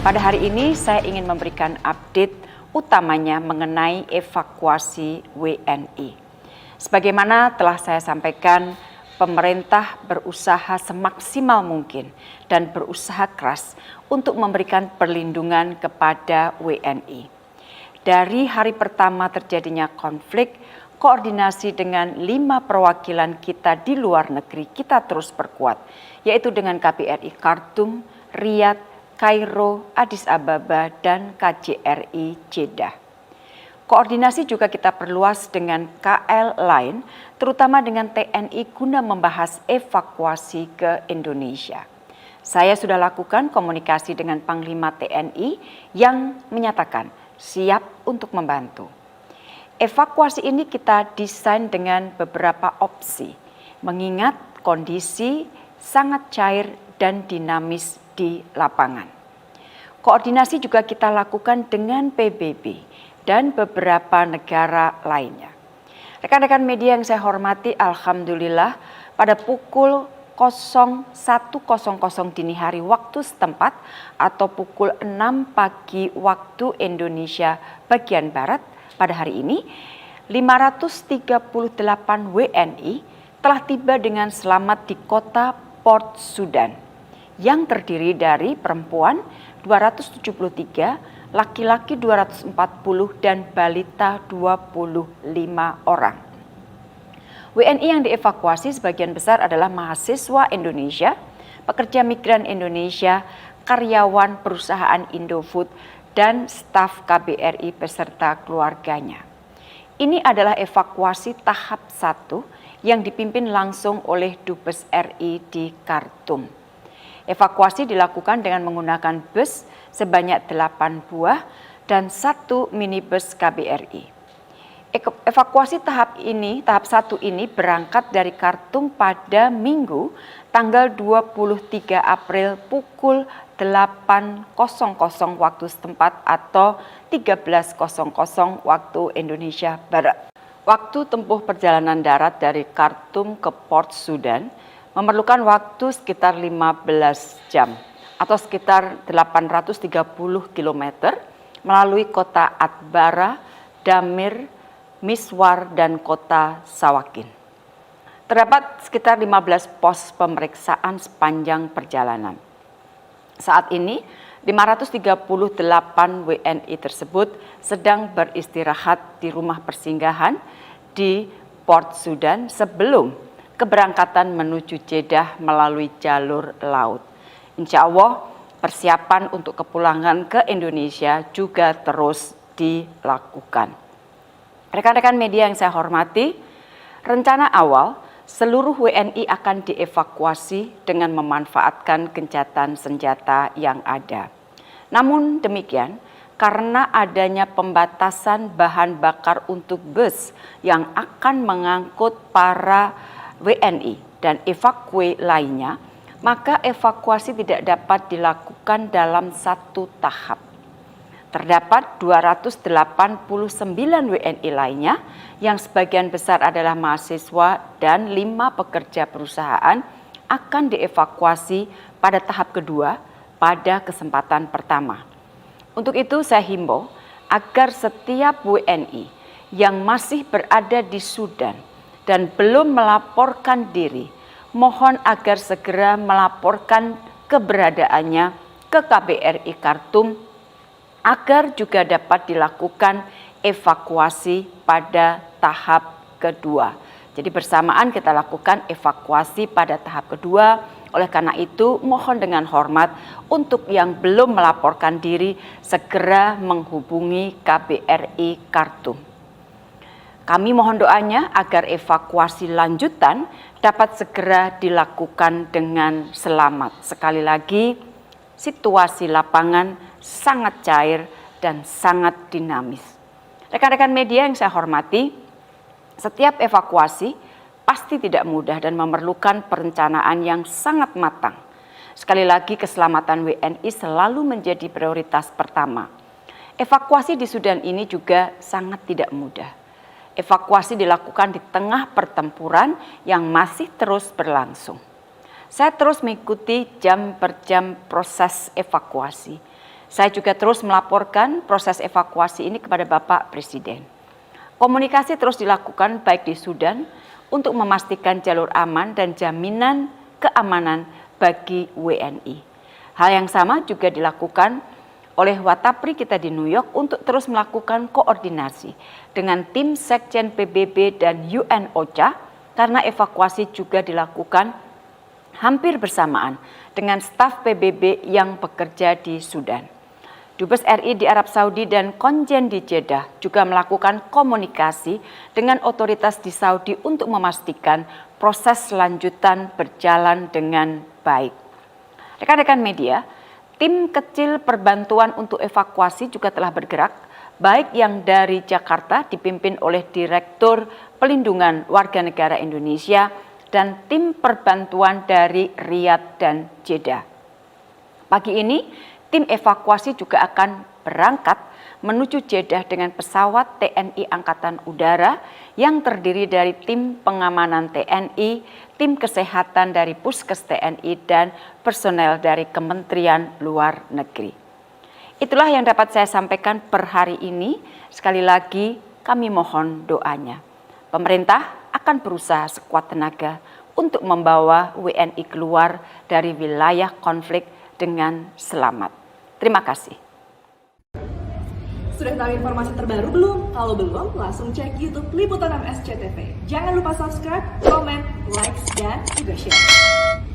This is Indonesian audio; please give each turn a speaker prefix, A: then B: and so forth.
A: Pada hari ini saya ingin memberikan update utamanya mengenai evakuasi WNI. Sebagaimana telah saya sampaikan, pemerintah berusaha semaksimal mungkin dan berusaha keras untuk memberikan perlindungan kepada WNI. Dari hari pertama terjadinya konflik, koordinasi dengan 5 perwakilan kita di luar negeri kita terus perkuat, yaitu dengan KBRI Khartoum, Riyadh, Kairo, Addis Ababa, dan KJRI Jeddah. Koordinasi juga kita perluas dengan KL lain, terutama dengan TNI guna membahas evakuasi ke Indonesia. Saya sudah lakukan komunikasi dengan Panglima TNI yang menyatakan siap untuk membantu. Evakuasi ini kita desain dengan beberapa opsi, mengingat kondisi sangat cair dan dinamis di lapangan. Koordinasi juga kita lakukan dengan PBB dan beberapa negara lainnya. Rekan-rekan media yang saya hormati, alhamdulillah pada pukul 01.00 dini hari waktu setempat atau pukul 6 pagi waktu Indonesia bagian Barat pada hari ini, 538 WNI telah tiba dengan selamat di kota Port Sudan yang terdiri dari perempuan 273, laki-laki 240 dan balita 25 orang. WNI yang dievakuasi sebagian besar adalah mahasiswa Indonesia, pekerja migran Indonesia, karyawan perusahaan Indofood, dan staf KBRI beserta keluarganya. Ini adalah evakuasi tahap 1 yang dipimpin langsung oleh Dubes RI di Khartoum. Evakuasi dilakukan dengan menggunakan bus sebanyak 8 buah dan 1 minibus KBRI. Evakuasi tahap 1 ini berangkat dari Khartoum pada Minggu tanggal 23 April pukul 8.00 waktu setempat atau 13.00 waktu Indonesia Barat. Waktu tempuh perjalanan darat dari Khartoum ke Port Sudan memerlukan waktu sekitar 15 jam atau sekitar 830 km melalui kota Atbara, Damir, Miswar, dan kota Sawakin. Terdapat sekitar 15 pos pemeriksaan sepanjang perjalanan. Saat ini 538 WNI tersebut sedang beristirahat di rumah persinggahan di Port Sudan sebelum keberangkatan menuju Jeddah melalui jalur laut. Insya Allah persiapan untuk kepulangan ke Indonesia juga terus dilakukan. Rekan-rekan media yang saya hormati, rencana awal seluruh WNI akan dievakuasi dengan memanfaatkan gencatan senjata yang ada. Namun demikian, karena adanya pembatasan bahan bakar untuk bus yang akan mengangkut para WNI dan evakuasi lainnya, maka evakuasi tidak dapat dilakukan dalam satu tahap. Terdapat 289 WNI lainnya yang sebagian besar adalah mahasiswa dan 5 pekerja perusahaan akan dievakuasi pada tahap kedua pada kesempatan pertama. Untuk itu saya himbau agar setiap WNI yang masih berada di Sudan dan belum melaporkan diri, mohon agar segera melaporkan keberadaannya ke KBRI Khartoum agar juga dapat dilakukan evakuasi pada tahap kedua. Jadi bersamaan kita lakukan evakuasi pada tahap kedua. Oleh karena itu mohon dengan hormat untuk yang belum melaporkan diri segera menghubungi KBRI Khartoum. Kami mohon doanya agar evakuasi lanjutan dapat segera dilakukan dengan selamat. Sekali lagi, situasi lapangan sangat cair dan sangat dinamis. Rekan-rekan media yang saya hormati, setiap evakuasi pasti tidak mudah dan memerlukan perencanaan yang sangat matang. Sekali lagi, keselamatan WNI selalu menjadi prioritas pertama. Evakuasi di Sudan ini juga sangat tidak mudah. Evakuasi dilakukan di tengah pertempuran yang masih terus berlangsung. Saya terus mengikuti jam per jam proses evakuasi. Saya juga terus melaporkan proses evakuasi ini kepada Bapak Presiden. Komunikasi terus dilakukan baik di Sudan untuk memastikan jalur aman dan jaminan keamanan bagi WNI. Hal yang sama juga dilakukan oleh Watapri kita di New York untuk terus melakukan koordinasi dengan tim Sekjen PBB dan UN OCHA karena evakuasi juga dilakukan hampir bersamaan dengan staf PBB yang bekerja di Sudan. Dubes RI di Arab Saudi dan Konjen di Jeddah juga melakukan komunikasi dengan otoritas di Saudi untuk memastikan proses lanjutan berjalan dengan baik. Rekan-rekan media, tim kecil perbantuan untuk evakuasi juga telah bergerak, baik yang dari Jakarta dipimpin oleh Direktur Pelindungan Warga Negara Indonesia dan tim perbantuan dari Riyadh dan Jeddah. Pagi ini, tim evakuasi juga akan berangkat menuju Jeddah dengan pesawat TNI Angkatan Udara yang terdiri dari tim pengamanan TNI, tim kesehatan dari Puskes TNI, dan personel dari Kementerian Luar Negeri. Itulah yang dapat saya sampaikan per hari ini. Sekali lagi kami mohon doanya. Pemerintah akan berusaha sekuat tenaga untuk membawa WNI keluar dari wilayah konflik dengan selamat. Terima kasih.
B: Sudah tahu informasi terbaru belum? Kalau belum, langsung cek YouTube Liputan MSCTV. Jangan lupa subscribe, komen, like, dan juga share.